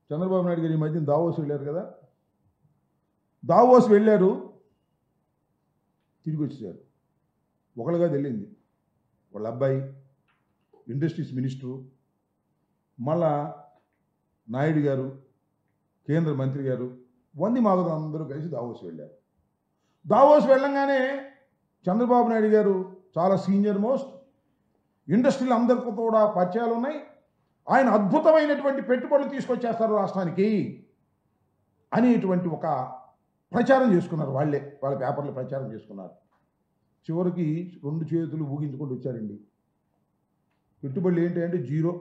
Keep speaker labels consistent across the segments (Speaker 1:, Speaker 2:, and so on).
Speaker 1: చంద్రబాబు నాయుడు గారు ఈ మధ్యన దావోస్ వెళ్ళారు కదా, దావోస్ వెళ్ళారు, తిరిగి వచ్చేసారు. ఒకళ్ళుగా వెళ్ళింది వాళ్ళ అబ్బాయి ఇండస్ట్రీస్ మినిస్టరు, మళ్ళా నాయుడు గారు కేంద్ర మంత్రి గారు, వంది మాగదు అందరూ కలిసి దావోస్ వెళ్ళారు. దావోస్ వెళ్ళంగానే చంద్రబాబు నాయుడు గారు చాలా సీనియర్ మోస్ట్, ఇండస్ట్రీలు అందరికీ కూడా పరిచయాలు ఉన్నాయి, ఆయన అద్భుతమైనటువంటి పెట్టుబడులు తీసుకొచ్చేస్తారు రాష్ట్రానికి అనేటువంటి ఒక ప్రచారం చేసుకున్నారు. వాళ్ళ పేపర్లో ప్రచారం చేసుకున్నారు. చివరికి 2 చేతులు ఊగించుకుంటూ వచ్చారండి. పెట్టుబడులు ఏంటంటే జీరో,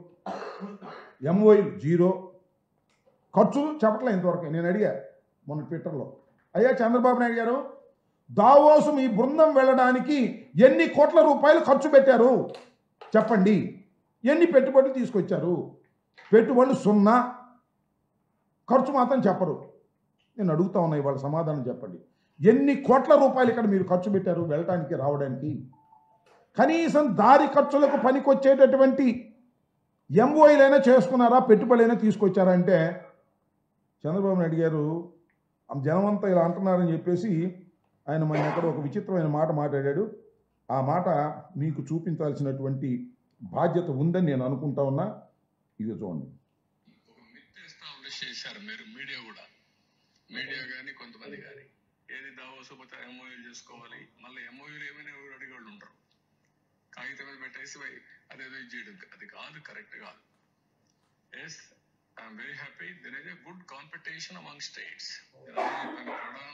Speaker 1: ఎంఓఐలు జీరో, ఖర్చు చెప్పట్లే ఇంతవరకు. నేను అడిగా మొన్న ట్విట్టర్లో, అయ్యా చంద్రబాబు నాయుడు గారు, దావోసు మీ బృందం వెళ్ళడానికి ఎన్ని కోట్ల రూపాయలు ఖర్చు పెట్టారు చెప్పండి, ఎన్ని పెట్టుబడులు తీసుకొచ్చారు? పెట్టుబడులు 0, ఖర్చు మాత్రం చెప్పరు. నేను అడుగుతా ఉన్నా, ఇవాళ సమాధానం చెప్పండి. ఎన్ని కోట్ల రూపాయలు ఇక్కడ మీరు ఖర్చు పెట్టారు వెళ్ళటానికి రావడానికి? కనీసం దారి ఖర్చులకు పనికొచ్చేటటువంటి ఎంఓఐలైనా చేసుకున్నారా, పెట్టుబడులైనా తీసుకొచ్చారా అంటే చంద్రబాబు నాయుడు గారు జనమంతా ఇలా అంటున్నారని చెప్పేసి ఆయన మన ఎక్కడ ఒక విచిత్రమైన మాట మాట్లాడాడు. ఆ మాట మీకు చూపించాల్సినటువంటి బాధ్యత ఉందని నేను అనుకుంటా ఉన్నా. ఇది చూడండి.
Speaker 2: చేశారు మీరు మీడియా కానీ కొంతమంది కానీ, ఏది దావోసు పోతే ఎంఓయూలు చేసుకోవాలి, మళ్ళీ ఎంఓయూలు ఏమైనా అడిగేవాళ్ళు ఉంటారు, కాగితం మీద పెట్టేసి అదేదో ఇది చేయడం, అది కాదు, కరెక్ట్ కాదు. Yes, I'm very happy. There is a good competition among states. ప్రధాన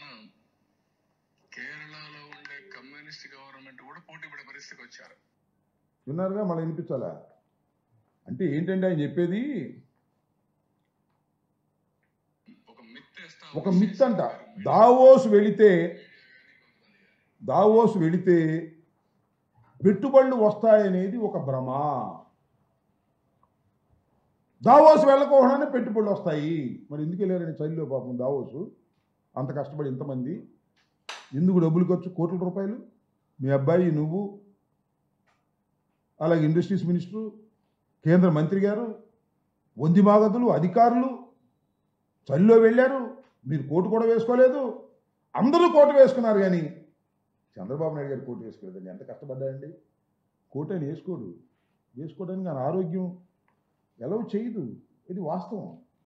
Speaker 2: కేరళలో ఉండే కమ్యూనిస్ట్ గవర్నమెంట్ కూడా పోటీ పడే పరిస్థితికి వచ్చారు.
Speaker 1: విన్నారుగా, మళ్ళీ వినిపించాలా అంటే ఏంటంటే ఆయన చెప్పేది ఒక మిత్ అంట. దావోస్ వెళితే పెట్టుబడులు వస్తాయనేది ఒక భ్రమ. దావోస్ వెళ్ళకోకుండానే పెట్టుబడులు వస్తాయి. మరి ఎందుకు వెళ్ళారని చలిలో పాపం దావోసు అంత కష్టపడి ఇంతమంది ఎందుకు డబ్బులు ఖర్చు, కోట్ల రూపాయలు? మీ అబ్బాయి, నువ్వు, అలాగే ఇండస్ట్రీస్ మినిస్టరు, కేంద్ర మంత్రి గారు, వంది మాగదులు, అధికారులు చలిలో వెళ్ళారు. మీరు కోటు కూడా వేసుకోలేదు, అందరూ కోటు వేసుకున్నారు. కానీ చంద్రబాబు నాయుడు గారు కోటు వేసుకోలేదండి. ఎంత కష్టపడ్డాయండి. కోటు అని వేసుకోవడానికి ఆయన ఆరోగ్యం ఎలా చేయదు, ఇది వాస్తవం.